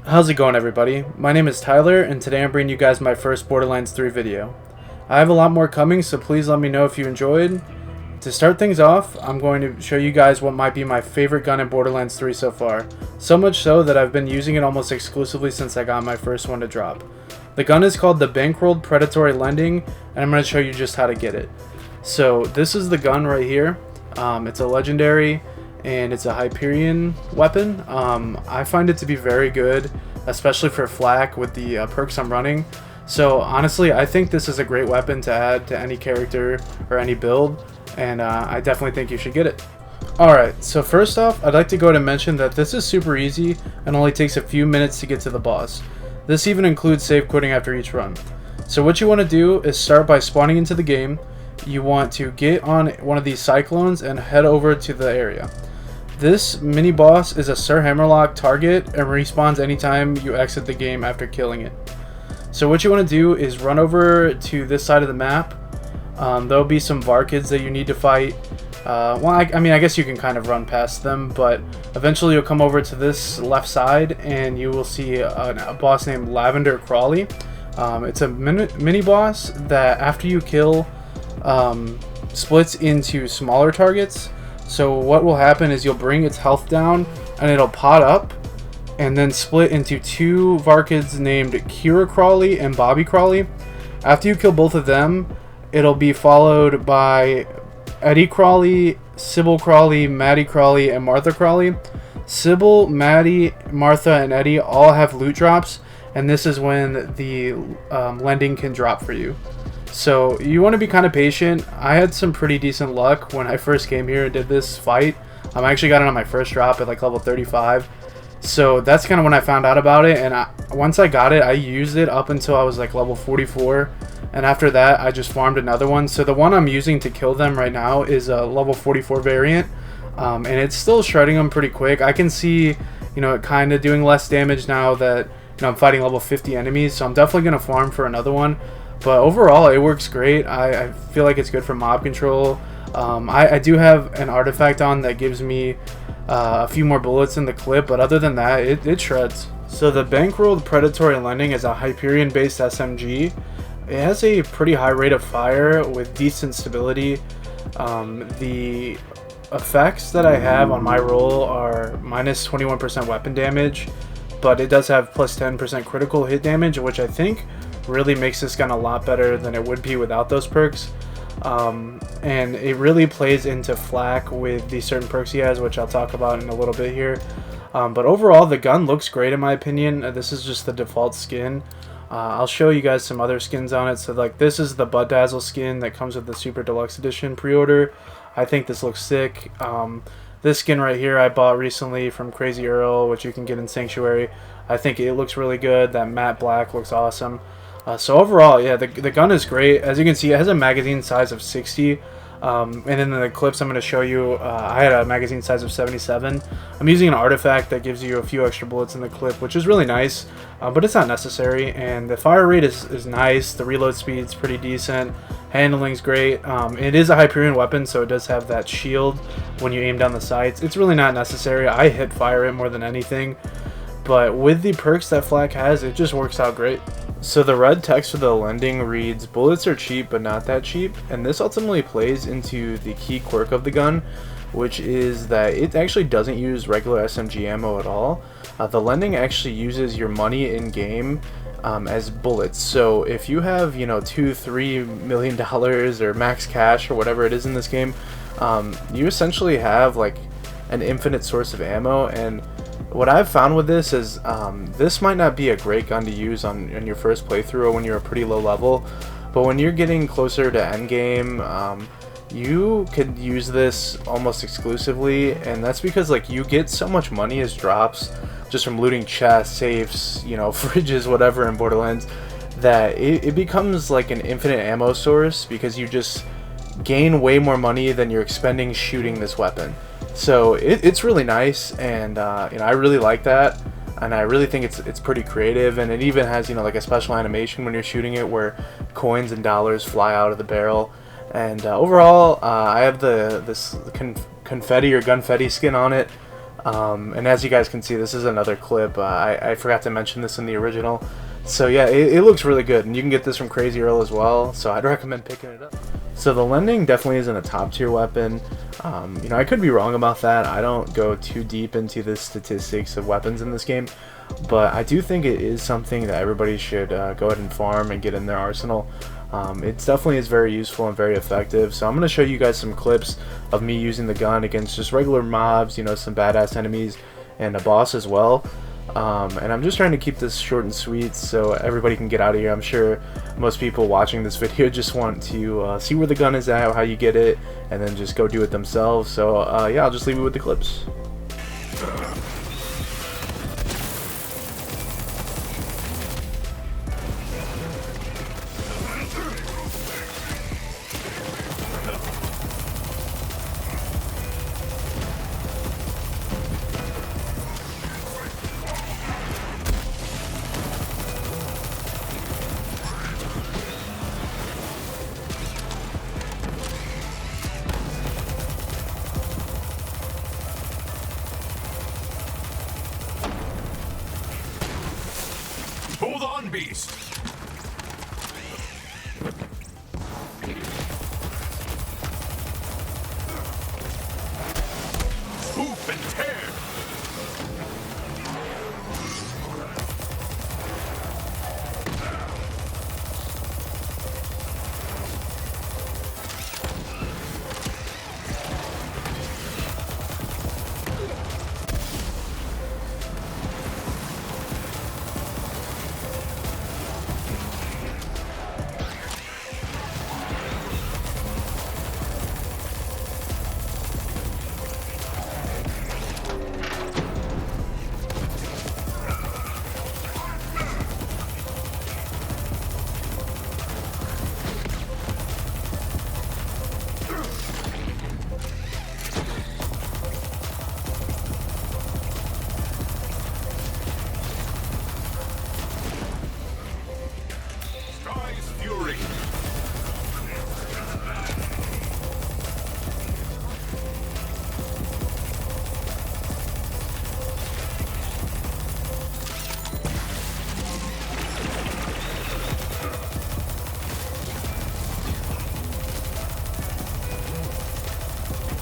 How's it going, everybody? My name is Tyler, and today I'm bringing you guys my first Borderlands 3 video. I have a lot more coming, so please let me know if you enjoyed. To start things off, I'm going to show you guys what might be my favorite gun in Borderlands 3 so far. So much so that I've been using it almost exclusively since I got my first one to drop. The gun is called the Bankrolled Predatory Lending, and I'm going to show you just how to get it. So this is the gun right here. It's a legendary, and it's a Hyperion weapon. I find it to be very good, especially for flak with the perks I'm running. So honestly, I think this is a great weapon to add to any character or any build, and I definitely think you should get it. Alright, so first off, I'd like to go ahead and mention that this is super easy and only takes a few minutes to get to the boss. This even includes save quitting after each run. So what you want to do is start by spawning into the game. You want to get on one of these cyclones and head over to the area. This mini boss is a Sir Hammerlock target and respawns anytime you exit the game after killing it. So what you want to do is run over to this side of the map. There'll be some Varkids that you need to fight. Well, I mean, I guess you can kind of run past them, but eventually you'll come over to this left side and you will see a boss named Lavender Crawley. It's a mini boss that after you kill splits into smaller targets. So what will happen is you'll bring its health down and it'll pot up and then split into two Varkids named Kira Crawley and Bobby Crawley. After you kill both of them, it'll be followed by Eddie Crawley, Sybil Crawley, Maddie Crawley, and Martha Crawley. Sybil, Maddie, Martha, and Eddie all have loot drops, and this is when the lending can drop for you. So you want to be kind of patient. I had some pretty decent luck when I first came here and did this fight. I actually got it on my first drop at like level 35. So that's kind of when I found out about it, and once I got it, I used it up until I was like level 44. And after that, I just farmed another one. So the one I'm using to kill them right now is a level 44 variant. And it's still shredding them pretty quick. I can see, it kind of doing less damage now that, I'm fighting level 50 enemies. So I'm definitely going to farm for another one. But overall, it works great. I feel like it's good for mob control. I do have an artifact on that gives me a few more bullets in the clip. But other than that, it shreds. So the Bankrolled Predatory Lending is a Hyperion-based SMG. It has a pretty high rate of fire with decent stability. The effects that I have on my roll are minus 21% weapon damage, but it does have plus 10% critical hit damage, which I think really makes this gun a lot better than it would be without those perks. And it really plays into flak with the certain perks he has, which I'll talk about in a little bit here. But overall, the gun looks great in my opinion. This is just the default skin. I'll show you guys some other skins on it. So like this is the Bud Dazzle skin that comes with the Super Deluxe Edition pre-order. I think this looks sick. This skin right here I bought recently from Crazy Earl, which you can get in Sanctuary. I think it looks really good. That matte black looks awesome. So overall, yeah, the gun is great. As you can see, it has a magazine size of 60. And in the clips I'm going to show you, I had a magazine size of 77. I'm using an artifact that gives you a few extra bullets in the clip, which is really nice, but it's not necessary. And the fire rate is nice. The reload speed's pretty decent. Handling's great. It is a Hyperion weapon, so it does have that shield when you aim down the sights. It's really not necessary. I hit fire it more than anything, but with the perks that flak has, it just works out great. So the red text for the lending reads, "Bullets are cheap but not that cheap," and this ultimately plays into the key quirk of the gun, which is that it actually doesn't use regular SMG ammo at all. The lending actually uses your money in game as bullets. So if you have $2-3 million or max cash or whatever it is in this game, you essentially have like an infinite source of ammo. And what I've found with this is this might not be a great gun to use on your first playthrough or when you're a pretty low level, but when you're getting closer to endgame, you could use this almost exclusively, and that's because like you get so much money as drops just from looting chests, safes, fridges, whatever in Borderlands, that it becomes like an infinite ammo source because you just gain way more money than you're expending shooting this weapon. So it's really nice, and I really like that, and I really think it's pretty creative. And it even has like a special animation when you're shooting it where coins and dollars fly out of the barrel. And overall, I have this confetti or gunfetti skin on it. And as you guys can see, this is another clip. I forgot to mention this in the original. So yeah, it looks really good, and you can get this from Crazy Earl as well, so I'd recommend picking it up. So the lending definitely isn't a top tier weapon. You know, I could be wrong about that. I don't go too deep into the statistics of weapons in this game, but I do think it is something that everybody should go ahead and farm and get in their arsenal. It definitely is very useful and very effective. So I'm going to show you guys some clips of me using the gun against just regular mobs, you know, some badass enemies, and a boss as well. And I'm just trying to keep this short and sweet so everybody can get out of here. I'm sure most people watching this video just want to see where the gun is at, how you get it, and then just go do it themselves. So yeah, I'll just leave it with the clips. Hold on, beast! Swoop and tear!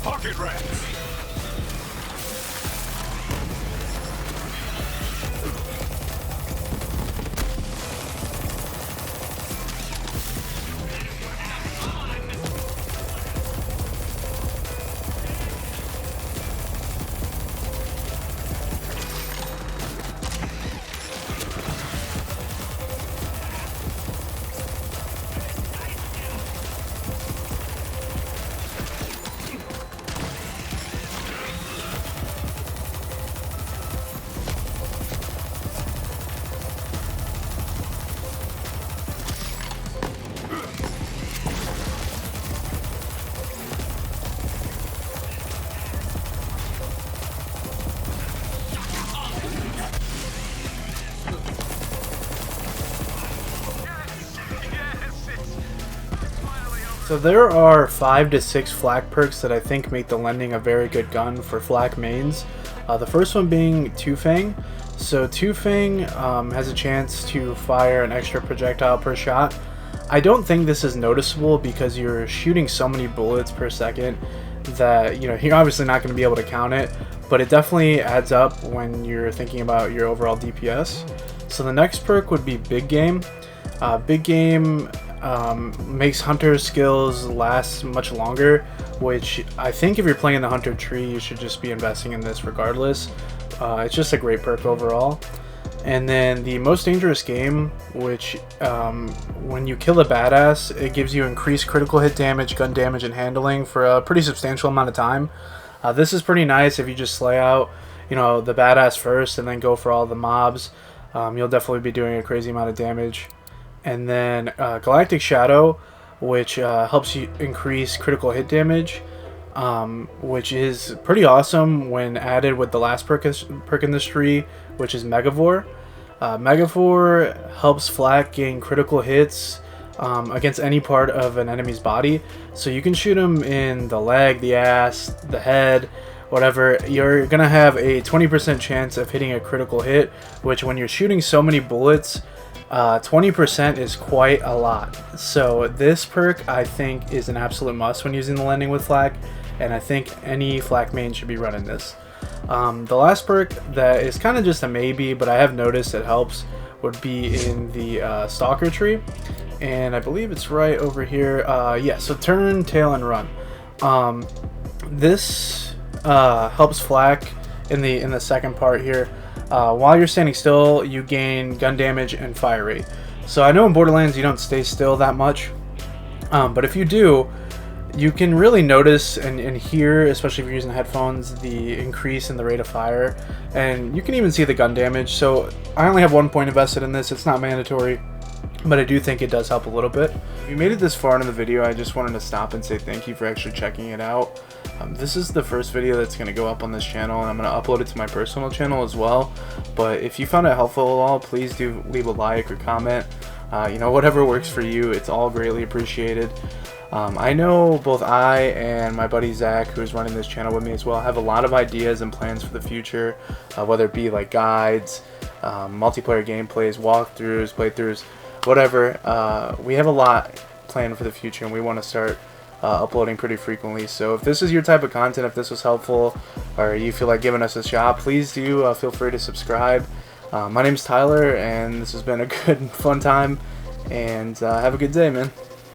Pocket rats! So there are 5 to 6 flak perks that I think make the lending a very good gun for flak mains. The first one being Two Fang. So Two Fang has a chance to fire an extra projectile per shot. I don't think this is noticeable because you're shooting so many bullets per second that, you know, you're obviously not going to be able to count it, but it definitely adds up when you're thinking about your overall DPS. So the next perk would be Big Game. Big Game makes hunter skills last much longer, which I think if you're playing the hunter tree, you should just be investing in this regardless. It's just a great perk overall. And then the most dangerous game, which when you kill a badass, it gives you increased critical hit damage, gun damage, and handling for a pretty substantial amount of time. This is pretty nice if you just slay out, you know, the badass first and then go for all the mobs. You'll definitely be doing a crazy amount of damage. And then Galactic Shadow, which helps you increase critical hit damage, which is pretty awesome when added with the last perk in this tree, which is Megavore. Megavore helps flak gain critical hits against any part of an enemy's body. So you can shoot them in the leg, the ass, the head, whatever, you're gonna have a 20% chance of hitting a critical hit, which when you're shooting so many bullets, 20% is quite a lot. So this perk I think is an absolute must when using the landing with flak, and I think any flak main should be running this. The last perk that is kind of just a maybe, but I have noticed it helps, would be in the stalker tree, and I believe it's right over here. Yeah, so turn, tail, and run. This helps flak in the second part here. While you're standing still, you gain gun damage and fire rate. So I know in Borderlands you don't stay still that much, but if you do, you can really notice and hear, especially if you're using headphones, the increase in the rate of fire, and you can even see the gun damage. So I only have 1 point invested in this. It's not mandatory, but I do think it does help a little bit. If you made it this far into the video, I just wanted to stop and say thank you for actually checking it out. This is the first video that's going to go up on this channel, and I'm going to upload it to my personal channel as well. But if you found it helpful at all, please do leave a like or comment. You know, whatever works for you, it's all greatly appreciated. I know both I and my buddy Zach, who is running this channel with me as well, have a lot of ideas and plans for the future, whether it be like guides, multiplayer gameplays, walkthroughs, playthroughs, whatever. We have a lot planned for the future, and we want to start uploading pretty frequently. So if this is your type of content, if this was helpful, or you feel like giving us a shot, please do feel free to subscribe. My name's Tyler, and this has been a good fun time, and have a good day, man.